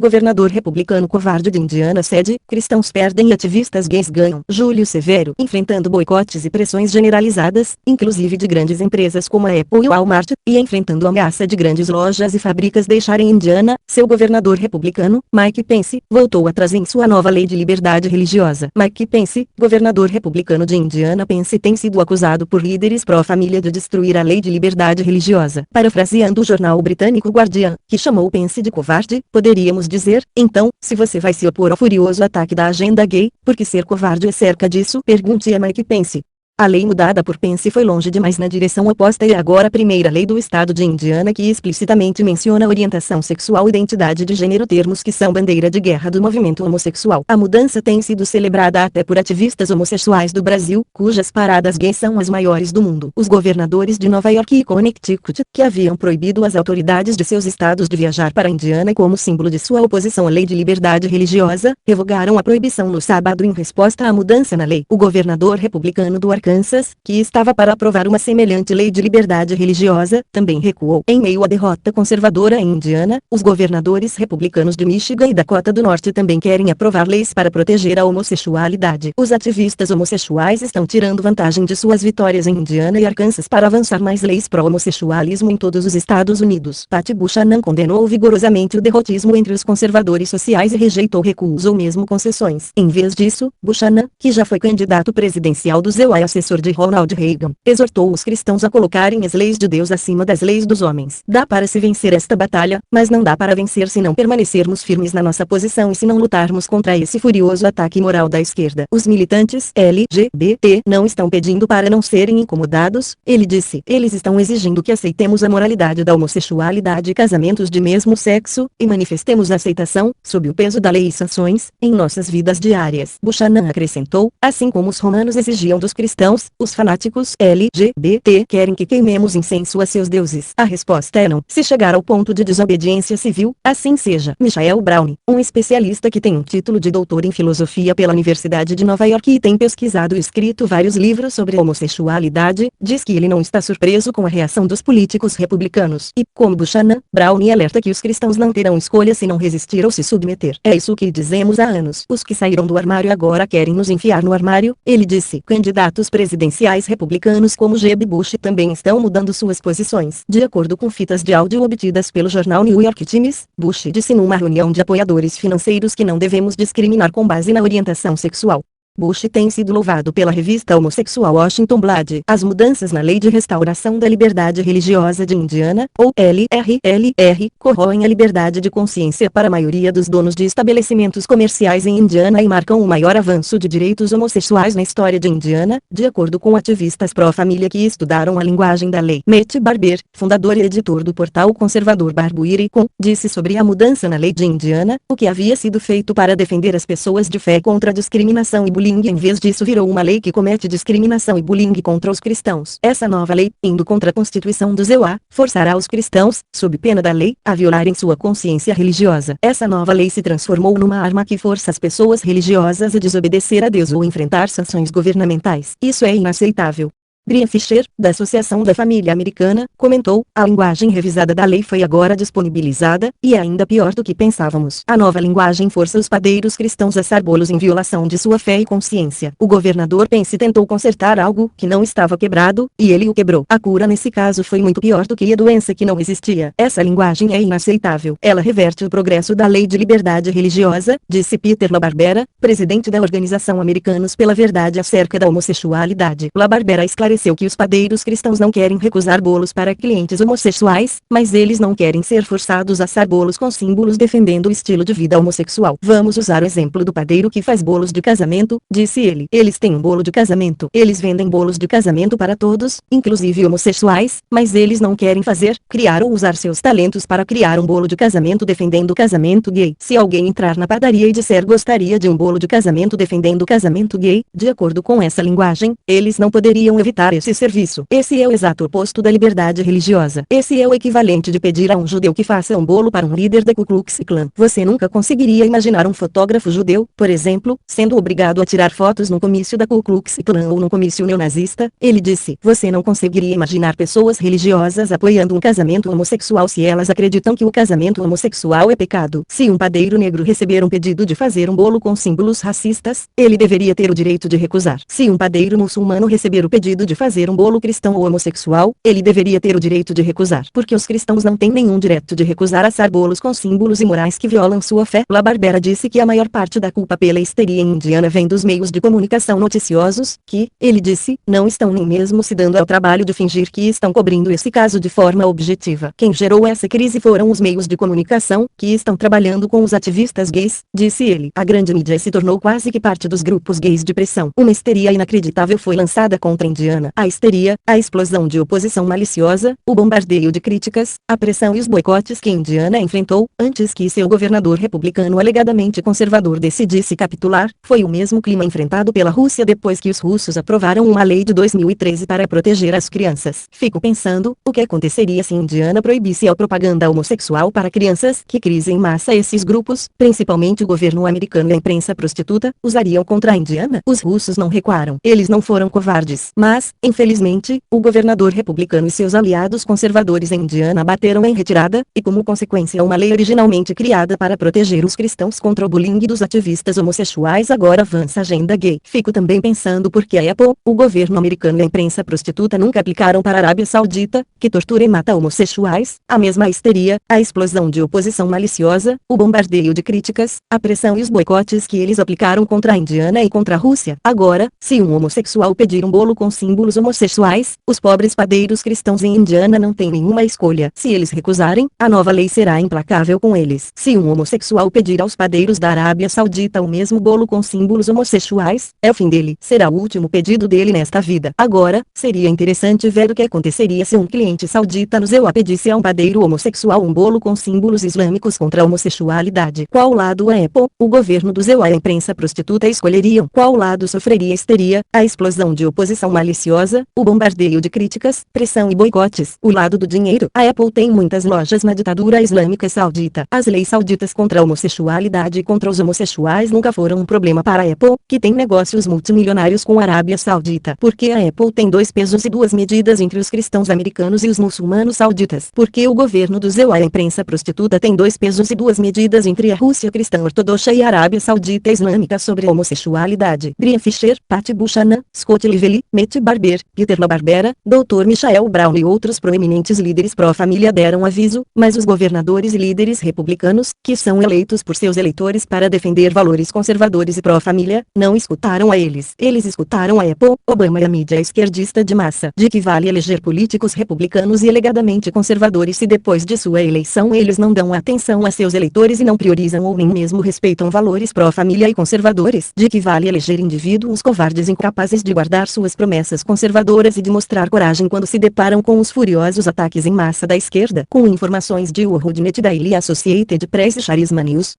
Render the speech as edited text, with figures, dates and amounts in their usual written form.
governador republicano covarde de Indiana cede, cristãos perdem e ativistas gays ganham. Júlio Severo, enfrentando boicotes e pressões generalizadas, inclusive de grandes empresas como a Apple e o Walmart, e enfrentando a ameaça de grandes lojas e fábricas deixarem Indiana, seu governador republicano, Mike Pence, voltou atrás em sua nova lei de liberdade religiosa. Mike Pence, governador republicano de Indiana, Pence tem sido acusado por líderes pró-família de destruir a lei de liberdade religiosa. Parafraseando o jornal britânico Guardian, que chamou Pence de covarde, poderíamos dizer, então, se você vai se opor ao furioso ataque da agenda gay, por que ser covarde acerca disso? Pergunte a Mike Pence. A lei mudada por Pence foi longe demais na direção oposta e agora a primeira lei do estado de Indiana que explicitamente menciona orientação sexual e identidade de gênero, termos que são bandeira de guerra do movimento homossexual. A mudança tem sido celebrada até por ativistas homossexuais do Brasil, cujas paradas gays são as maiores do mundo. Os governadores de Nova York e Connecticut, que haviam proibido as autoridades de seus estados de viajar para Indiana como símbolo de sua oposição à lei de liberdade religiosa, revogaram a proibição no sábado em resposta à mudança na lei. O governador republicano do Arkansas, que estava para aprovar uma semelhante lei de liberdade religiosa, também recuou. Em meio à derrota conservadora em Indiana, os governadores republicanos de Michigan e Dakota do Norte também querem aprovar leis para proteger a homossexualidade. Os ativistas homossexuais estão tirando vantagem de suas vitórias em Indiana e Arkansas para avançar mais leis pró-homossexualismo em todos os Estados Unidos. Pat Buchanan condenou vigorosamente o derrotismo entre os conservadores sociais e rejeitou recuos ou mesmo concessões. Em vez disso, Buchanan, que já foi candidato presidencial do ZEU e assessor de Ronald Reagan, exortou os cristãos a colocarem as leis de Deus acima das leis dos homens. Dá para se vencer esta batalha, mas não dá para vencer se não permanecermos firmes na nossa posição e se não lutarmos contra esse furioso ataque moral da esquerda. Os militantes LGBT não estão pedindo para não serem incomodados, ele disse. Eles estão exigindo que aceitemos a moralidade da homossexualidade e casamentos de mesmo sexo, e manifestemos aceitação, sob o peso da lei e sanções, em nossas vidas diárias. Buchanan acrescentou, assim como os romanos exigiam dos cristãos, os fanáticos LGBT querem que queimemos incenso a seus deuses. A resposta é não. Se chegar ao ponto de desobediência civil, assim seja. Michael Brown, um especialista que tem um título de doutor em filosofia pela Universidade de Nova York e tem pesquisado e escrito vários livros sobre homossexualidade, diz que ele não está surpreso com a reação dos políticos republicanos. E, como Buchanan, Brown alerta que os cristãos não terão escolha se não resistir ou se submeter. É isso que dizemos há anos. Os que saíram do armário agora querem nos enfiar no armário, ele disse. Candidatos presidenciais republicanos como Jeb Bush também estão mudando suas posições. De acordo com fitas de áudio obtidas pelo jornal New York Times, Bush disse numa reunião de apoiadores financeiros que não devemos discriminar com base na orientação sexual. Bush tem sido louvado pela revista homossexual Washington Blood. As mudanças na Lei de Restauração da Liberdade Religiosa de Indiana, ou LRLR, corroem a liberdade de consciência para a maioria dos donos de estabelecimentos comerciais em Indiana e marcam o maior avanço de direitos homossexuais na história de Indiana, de acordo com ativistas pró-família que estudaram a linguagem da lei. Matt Barber, fundador e editor do portal conservador Barbury.com, disse sobre a mudança na lei de Indiana, o que havia sido feito para defender as pessoas de fé contra a discriminação e bullying em vez disso virou uma lei que comete discriminação e bullying contra os cristãos. Essa nova lei, indo contra a Constituição do ZEUA, forçará os cristãos, sob pena da lei, a violarem sua consciência religiosa. Essa nova lei se transformou numa arma que força as pessoas religiosas a desobedecer a Deus ou enfrentar sanções governamentais. Isso é inaceitável. Brian Fisher, da Associação da Família Americana, comentou, a linguagem revisada da lei foi agora disponibilizada, e é ainda pior do que pensávamos. A nova linguagem força os padeiros cristãos a assar bolos em violação de sua fé e consciência. O governador Pence tentou consertar algo que não estava quebrado, e ele o quebrou. A cura nesse caso foi muito pior do que a doença que não existia. Essa linguagem é inaceitável. Ela reverte o progresso da lei de liberdade religiosa, disse Peter LaBarbera, presidente da Organização Americanos pela Verdade acerca da homossexualidade. LaBarbera esclareceu que os padeiros cristãos não querem recusar bolos para clientes homossexuais, mas eles não querem ser forçados a assar bolos com símbolos defendendo o estilo de vida homossexual. Vamos usar o exemplo do padeiro que faz bolos de casamento, disse ele. Eles têm um bolo de casamento. Eles vendem bolos de casamento para todos, inclusive homossexuais, mas eles não querem criar ou usar seus talentos para criar um bolo de casamento defendendo o casamento gay. Se alguém entrar na padaria e disser gostaria de um bolo de casamento defendendo o casamento gay, de acordo com essa linguagem, eles não poderiam evitar prestar esse serviço. Esse é o exato oposto da liberdade religiosa. Esse é o equivalente de pedir a um judeu que faça um bolo para um líder da Ku Klux Klan. Você nunca conseguiria imaginar um fotógrafo judeu, por exemplo, sendo obrigado a tirar fotos no comício da Ku Klux Klan ou no comício neonazista. Ele disse: você não conseguiria imaginar pessoas religiosas apoiando um casamento homossexual se elas acreditam que o casamento homossexual é pecado. Se um padeiro negro receber um pedido de fazer um bolo com símbolos racistas, ele deveria ter o direito de recusar. Se um padeiro muçulmano receber o pedido de fazer um bolo cristão ou homossexual, ele deveria ter o direito de recusar. Porque os cristãos não têm nenhum direito de recusar assar bolos com símbolos imorais que violam sua fé. LaBarbera disse que a maior parte da culpa pela histeria em Indiana vem dos meios de comunicação noticiosos, que, ele disse, não estão nem mesmo se dando ao trabalho de fingir que estão cobrindo esse caso de forma objetiva. Quem gerou essa crise foram os meios de comunicação, que estão trabalhando com os ativistas gays, disse ele. A grande mídia se tornou quase que parte dos grupos gays de pressão. Uma histeria inacreditável foi lançada contra Indiana. A histeria, a explosão de oposição maliciosa, o bombardeio de críticas, a pressão e os boicotes que Indiana enfrentou, antes que seu governador republicano alegadamente conservador decidisse capitular, foi o mesmo clima enfrentado pela Rússia depois que os russos aprovaram uma lei de 2013 para proteger as crianças. Fico pensando, o que aconteceria se Indiana proibisse a propaganda homossexual para crianças? Que crise em massa esses grupos, principalmente o governo americano e a imprensa prostituta, usariam contra a Indiana? Os russos não recuaram. Eles não foram covardes. Mas, infelizmente, o governador republicano e seus aliados conservadores em Indiana bateram em retirada, e como consequência uma lei originalmente criada para proteger os cristãos contra o bullying dos ativistas homossexuais agora avança a agenda gay. Fico também pensando por que a Apple, o governo americano e a imprensa prostituta nunca aplicaram para a Arábia Saudita, que tortura e mata homossexuais, a mesma histeria, a explosão de oposição maliciosa, o bombardeio de críticas, a pressão e os boicotes que eles aplicaram contra a Indiana e contra a Rússia. Agora, se um homossexual pedir um bolo com símbolos homossexuais, os pobres padeiros cristãos em Indiana não têm nenhuma escolha. Se eles recusarem, a nova lei será implacável com eles. Se um homossexual pedir aos padeiros da Arábia Saudita o mesmo bolo com símbolos homossexuais, é o fim dele. Será o último pedido dele nesta vida. Agora, seria interessante ver o que aconteceria se um cliente saudita no ZEUA pedisse a um padeiro homossexual um bolo com símbolos islâmicos contra a homossexualidade. Qual lado a Apple, o governo do ZEUA e a imprensa prostituta escolheriam? Qual lado sofreria histeria, a explosão de oposição maliciosa, o bombardeio de críticas, pressão e boicotes? O lado do dinheiro. A Apple tem muitas lojas na ditadura islâmica saudita. As leis sauditas contra a homossexualidade e contra os homossexuais nunca foram um problema para a Apple, que tem negócios multimilionários com a Arábia Saudita. Porque a Apple tem 2 pesos e 2 medidas entre os cristãos americanos e os muçulmanos sauditas. Porque o governo do ZEUA e a imprensa prostituta tem 2 pesos e 2 medidas entre a Rússia cristã ortodoxa e a Arábia Saudita islâmica sobre a homossexualidade. Brian Fisher, Patty Buchanan, Scott Lively, Matt Barber, Peter LaBarbera, Dr. Michael Brown e outros proeminentes líderes pró-família deram aviso, mas os governadores e líderes republicanos, que são eleitos por seus eleitores para defender valores conservadores e pró-família, não escutaram a eles. Eles escutaram a Apple, Obama e a mídia esquerdista de massa. De que vale eleger políticos republicanos e alegadamente conservadores se depois de sua eleição eles não dão atenção a seus eleitores e não priorizam ou nem mesmo respeitam valores pró-família e conservadores? De que vale eleger indivíduos covardes incapazes de guardar suas promessas conservadoras e de mostrar coragem quando se deparam com os furiosos ataques em massa da esquerda? Com informações de Worldnet Daily Associated Press e Charisma News.